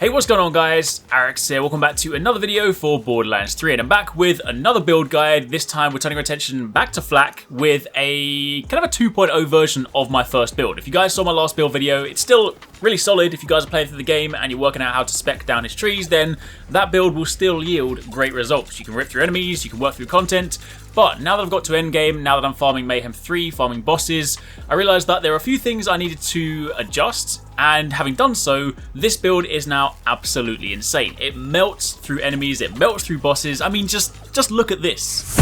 Hey, what's going on guys? Arekkz here, welcome back to another video for Borderlands 3 and I'm back with another build guide. This time we're turning our attention back to Flak with a kind of a 2.0 version of my first build. If you guys saw my last build video, it's still really solid. If you guys are playing through the game and you're working out how to spec down his trees, then that build will still yield great results. You can rip through enemies, you can work through content, but now that I've got to endgame, now that I'm farming Mayhem 3, farming bosses, I realised that there are a few things I needed to adjust, and having done so, this build is now absolutely insane. It melts through enemies, it melts through bosses. I mean, just look at this.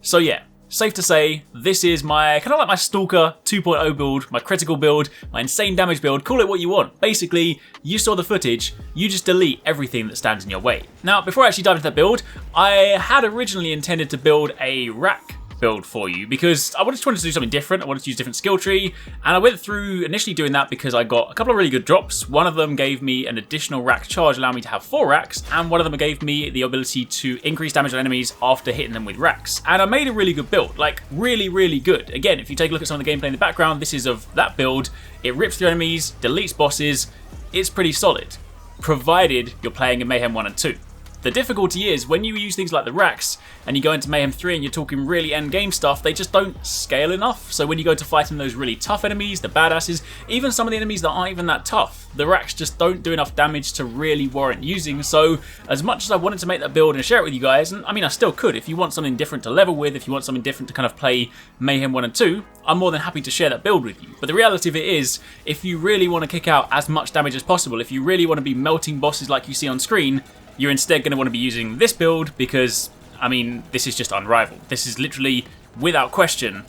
So yeah, safe to say, this is my kind of like my Stalker 2.0 build, my critical build, my insane damage build, call it what you want. Basically, you saw the footage, you just delete everything that stands in your way. Now, before I actually dive into that build, I had originally intended to build a rack build for you because I just wanted to do something different. I wanted to use a different skill tree, and I went through initially doing that because I got a couple of really good drops. One of them gave me an additional rack charge, allowing me to have 4 racks, and one of them gave me the ability to increase damage on enemies after hitting them with racks. And I made a really good build, like really good. Again, if you take a look at some of the gameplay in the background, this is of that build. It rips through enemies, deletes bosses. It's pretty solid, provided you're playing in Mayhem 1 and 2. The difficulty is when you use things like the racks and you go into Mayhem 3 and you're talking really end game stuff, they just don't scale enough. So when you go to fighting those really tough enemies, the badasses, even some of the enemies that aren't even that tough, the racks just don't do enough damage to really warrant using. So as much as I wanted to make that build and share it with you guys, and I mean I still could, if you want something different to level with, if you want something different to kind of play Mayhem 1 and 2, I'm more than happy to share that build with you. But the reality of it is, if you really want to kick out as much damage as possible, if you really want to be melting bosses like you see on screen, you're instead going to want to be using this build because, I mean, this is just unrivaled. This is literally, without question,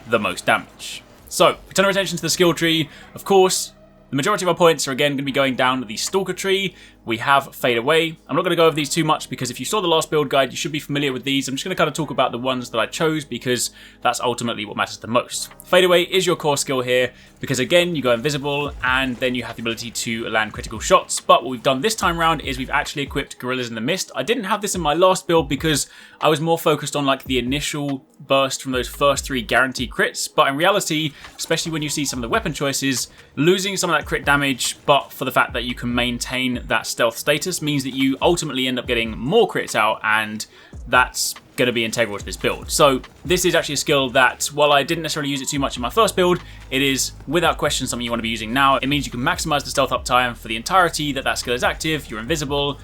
the most damage. So, we turn our attention to the skill tree. Of course, the majority of our points are again going to be going down the Stalker tree. We have Fade Away. I'm not going to go over these too much because if you saw the last build guide, you should be familiar with these. I'm just going to kind of talk about the ones that I chose because that's ultimately what matters the most. Fade Away is your core skill here because again, you go invisible and then you have the ability to land critical shots. But what we've done this time around is we've actually equipped Gorillas in the Mist. I didn't have this in my last build because I was more focused on like the initial burst from those first 3 guaranteed crits. But in reality, especially when you see some of the weapon choices, losing some of that crit damage, but for the fact that you can maintain that stealth status means that you ultimately end up getting more crits out, and that's going to be integral to this build. So this is actually a skill that, while I didn't necessarily use it too much in my first build, it is without question something you want to be using now. It means you can maximize the stealth uptime for the entirety that skill is active, you're invisible,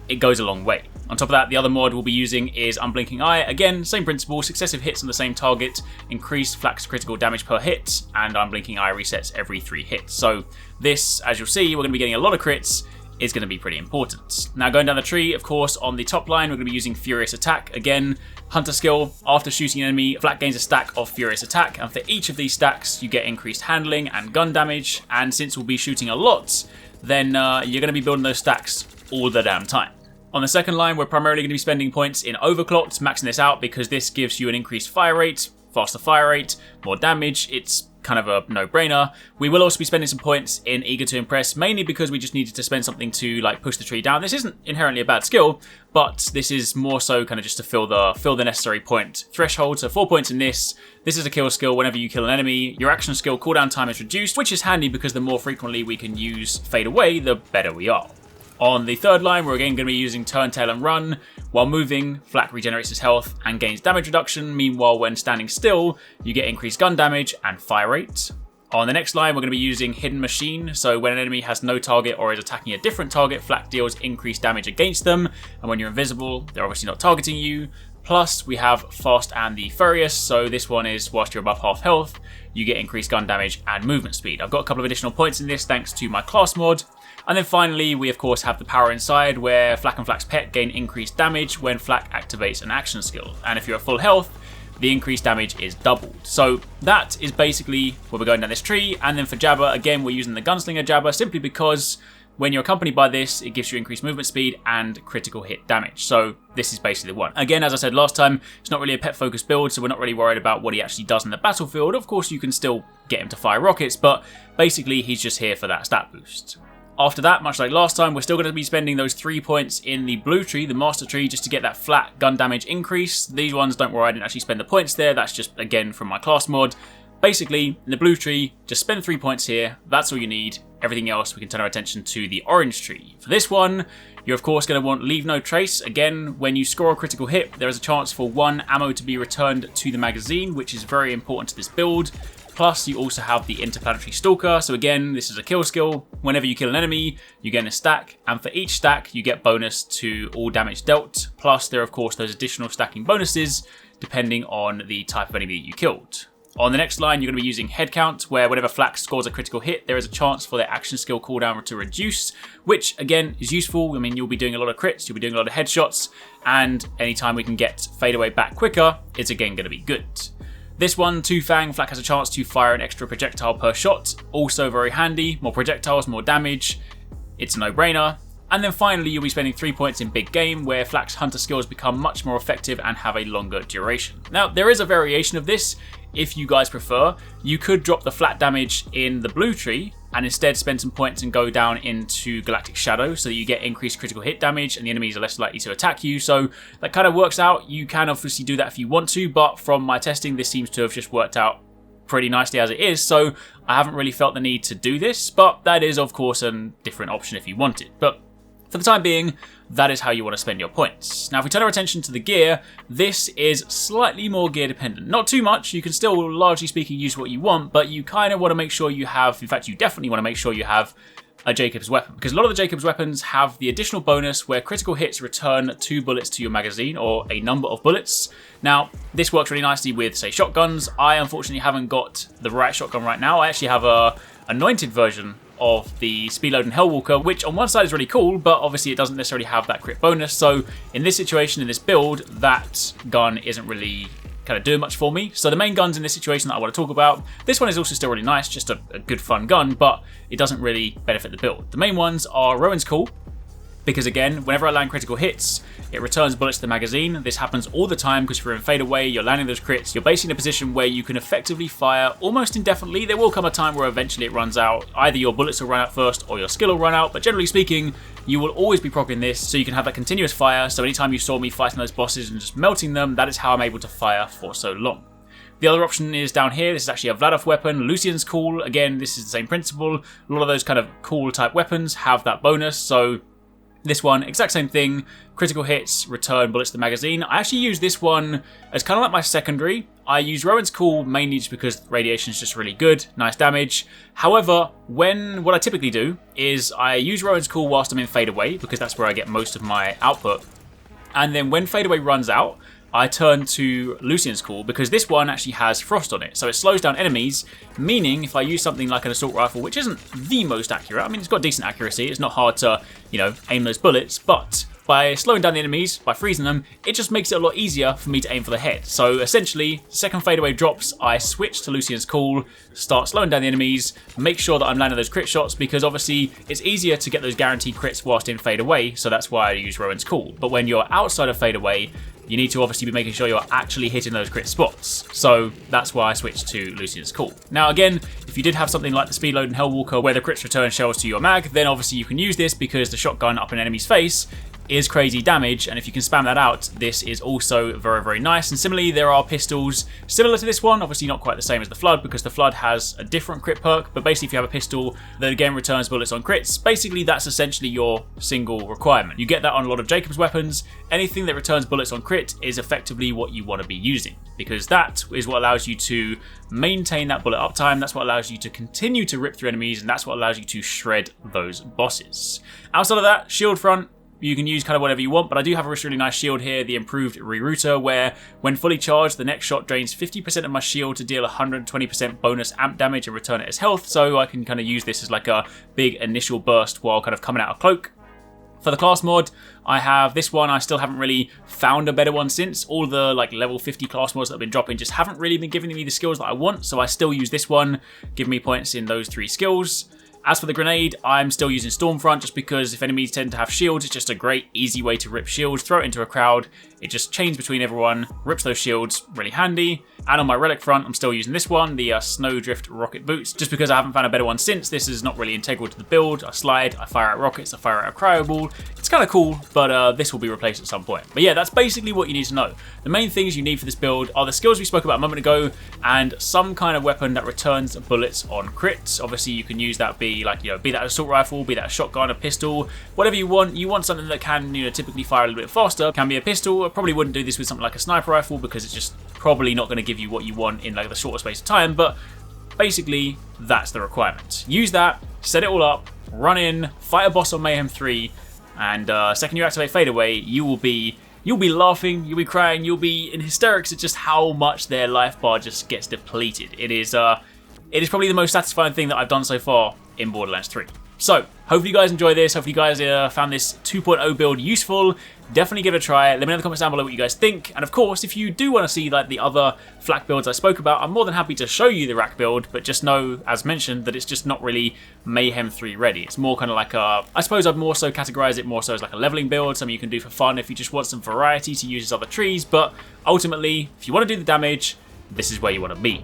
it goes a long way. On top of that, the other mod we'll be using is Unblinking Eye. Again, same principle, successive hits on the same target, increase Flak's critical damage per hit, and Unblinking Eye resets every 3 hits. So this, as you'll see, we're going to be getting a lot of crits, is going to be pretty important. Now going down the tree, of course, on the top line, we're going to be using Furious Attack. Again, Hunter skill, after shooting an enemy, Flak gains a stack of Furious Attack, and for each of these stacks, you get increased handling and gun damage, and since we'll be shooting a lot, then you're going to be building those stacks all the damn time. On the second line, we're primarily going to be spending points in Overclocked, maxing this out because this gives you an increased fire rate, faster fire rate, more damage. It's kind of a no-brainer. We will also be spending some points in Eager to Impress, mainly because we just needed to spend something to like push the tree down. This isn't inherently a bad skill, but this is more so kind of just to fill the necessary point threshold. So 4 points in this. This is a kill skill. Whenever you kill an enemy, your action skill cooldown time is reduced, which is handy because the more frequently we can use Fade Away, the better we are. On the third line, we're again going to be using Turn Tail and Run. While moving, Flak regenerates his health and gains damage reduction. Meanwhile, when standing still, you get increased gun damage and fire rate. On the next line, we're going to be using Hidden Machine. So when an enemy has no target or is attacking a different target, Flak deals increased damage against them. And when you're invisible, they're obviously not targeting you. Plus, we have Fast and the Furious. So this one is whilst you're above half health, you get increased gun damage and movement speed. I've got a couple of additional points in this thanks to my class mod. And then finally, we of course have the Power Inside, where Flak and Flak's pet gain increased damage when Flak activates an action skill. And if you're at full health, the increased damage is doubled. So that is basically where we're going down this tree. And then for Jabba, again, we're using the Gunslinger Jabba simply because When you're accompanied by this, it gives you increased movement speed and critical hit damage. So this is basically the one. Again, as I said last time, it's not really a pet-focused build, so we're not really worried about what he actually does in the battlefield. Of course, you can still get him to fire rockets, but basically he's just here for that stat boost. After that, much like last time, we're still going to be spending those 3 points in the blue tree, the master tree, just to get that flat gun damage increase. These ones, don't worry, I didn't actually spend the points there. That's just, again, from my class mod. Basically, in the blue tree, just spend 3 points here. That's all you need. Everything else, we can turn our attention to the orange tree. For this one, you're of course going to want Leave No Trace. Again, when you score a critical hit, there is a chance for 1 ammo to be returned to the magazine, which is very important to this build. Plus, you also have the Interplanetary Stalker. So again, this is a kill skill. Whenever you kill an enemy, you get a stack. And for each stack, you get bonus to all damage dealt. Plus, there are of course those additional stacking bonuses, depending on the type of enemy that you killed. On the next line, you're going to be using head count, where whenever Flak scores a critical hit, there is a chance for their action skill cooldown to reduce, which again is useful. I mean, you'll be doing a lot of crits, you'll be doing a lot of headshots, and anytime we can get fade away back quicker, it's again going to be good. This one, Two Fang, Flak has a chance to fire an extra projectile per shot, also very handy. More projectiles, more damage, it's a no-brainer. And then finally, you'll be spending 3 points in Big Game, where Flak's hunter skills become much more effective and have a longer duration. Now, there is a variation of this. If you guys prefer, you could drop the flat damage in the blue tree and instead spend some points and go down into Galactic Shadow so that you get increased critical hit damage and the enemies are less likely to attack you. So that kind of works out. You can obviously do that if you want to, but from my testing, this seems to have just worked out pretty nicely as it is. So I haven't really felt the need to do this, but that is of course a different option if you want it. But for the time being, that is how you want to spend your points. Now, if we turn our attention to the gear, this is slightly more gear dependent. Not too much, you can still, largely speaking, use what you want, but you kind of want to make sure you have, in fact, you definitely want to make sure you have a Jacob's weapon, because a lot of the Jacob's weapons have the additional bonus where critical hits return 2 bullets to your magazine, or a number of bullets. Now, this works really nicely with, say, shotguns. I unfortunately haven't got the right shotgun right now. I actually have a anointed version of the Speedload and Hellwalker, which on one side is really cool, but obviously it doesn't necessarily have that crit bonus. So in this situation, in this build, that gun isn't really kind of doing much for me. So the main guns in this situation that I want to talk about, this one is also still really nice, just a good fun gun, but it doesn't really benefit the build. The main ones are Rowan's Call, because again, whenever I land critical hits, it returns bullets to the magazine. This happens all the time because if you're in fade away, you're landing those crits, you're basically in a position where you can effectively fire almost indefinitely. There will come a time where eventually it runs out. Either your bullets will run out first or your skill will run out, but generally speaking, you will always be proccing this so you can have that continuous fire. So anytime you saw me fighting those bosses and just melting them, that is how I'm able to fire for so long. The other option is down here. This is actually a Vladov weapon, Lucian's Call. Again, this is the same principle. A lot of those kind of cool type weapons have that bonus, so this one, exact same thing, critical hits, return bullets to the magazine. I actually use this one as kind of like my secondary. I use Rowan's Call mainly just because radiation is just really good, nice damage. However, what I typically do is I use Rowan's Call whilst I'm in fade away, because that's where I get most of my output. And then when fade away runs out, I turn to Lucian's Call, because this one actually has frost on it, so it slows down enemies, meaning if I use something like an assault rifle, which isn't the most accurate, I mean it's got decent accuracy, it's not hard to, aim those bullets, but by slowing down the enemies, by freezing them, it just makes it a lot easier for me to aim for the head. So essentially, second fadeaway drops, I switch to Lucian's Call, start slowing down the enemies, make sure that I'm landing those crit shots, because obviously it's easier to get those guaranteed crits whilst in fade away, so that's why I use Rowan's Call. But when you're outside of fade away, you need to obviously be making sure you're actually hitting those crit spots. So that's why I switched to Lucian's Call. Now again, if you did have something like the Speedload and Hellwalker where the crits return shells to your mag, then obviously you can use this because the shotgun up an enemy's face is crazy damage, and if you can spam that out, this is also very, very nice. And similarly, there are pistols similar to this one, obviously not quite the same as the Flood, because the Flood has a different crit perk, but basically if you have a pistol that again returns bullets on crits, basically that's essentially your single requirement. You get that on a lot of Jacob's weapons. Anything that returns bullets on crit is effectively what you want to be using, because that is what allows you to maintain that bullet uptime, that's what allows you to continue to rip through enemies, and that's what allows you to shred those bosses. Outside of that, shield front, you can use kind of whatever you want, but I do have a really nice shield here, the improved rerouter, where when fully charged, the next shot drains 50% of my shield to deal 120% bonus amp damage and return it as health, so I can kind of use this as like a big initial burst while kind of coming out of cloak. For the class mod, I have this one. I still haven't really found a better one since. All the like level 50 class mods that have been dropping just haven't really been giving me the skills that I want, so I still use this one, give me points in those 3 skills. As for the grenade, I'm still using Stormfront just because if enemies tend to have shields, it's just a great, easy way to rip shields, throw it into a crowd. It just chains between everyone, rips those shields, really handy. And on my relic front, I'm still using this one, the Snowdrift rocket boots, just because I haven't found a better one since. This is not really integral to the build. I slide, I fire out rockets, I fire out a cryo ball. It's kind of cool, but this will be replaced at some point. But yeah, that's basically what you need to know. The main things you need for this build are the skills we spoke about a moment ago, and some kind of weapon that returns bullets on crits. Obviously, you can use that, be like, be that assault rifle, be that a shotgun, a pistol, whatever you want. You want something that can, typically fire a little bit faster. Can be a pistol. I probably wouldn't do this with something like a sniper rifle because it's just probably not going to give you what you want in like the shorter space of time, but basically that's the requirement. Use that, set it all up, run in, fight a boss on Mayhem 3, and second you activate fadeaway, you'll be laughing, you'll be crying, you'll be in hysterics at just how much their life bar just gets depleted. It is probably the most satisfying thing that I've done so far in Borderlands 3. So, hopefully you guys enjoy this, hopefully you guys found this 2.0 build useful. Definitely give it a try. Let me know in the comments down below what you guys think. And of course, if you do want to see like the other flak builds I spoke about, I'm more than happy to show you the rack build, but just know, as mentioned, that it's just not really Mayhem 3 ready. It's more kind of like I suppose I'd more so categorize it more so as like a leveling build, something you can do for fun if you just want some variety to use as other trees, but ultimately, if you want to do the damage, this is where you want to be.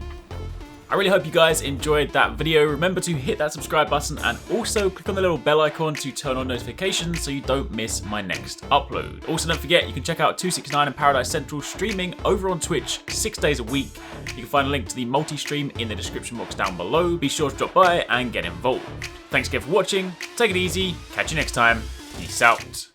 I really hope you guys enjoyed that video. Remember to hit that subscribe button and also click on the little bell icon to turn on notifications so you don't miss my next upload. Also, don't forget, you can check out TwoSixNine and Paradise Central streaming over on Twitch 6 days a week. You can find a link to the multi-stream in the description box down below. Be sure to drop by and get involved. Thanks again for watching. Take it easy. Catch you next time. Peace out.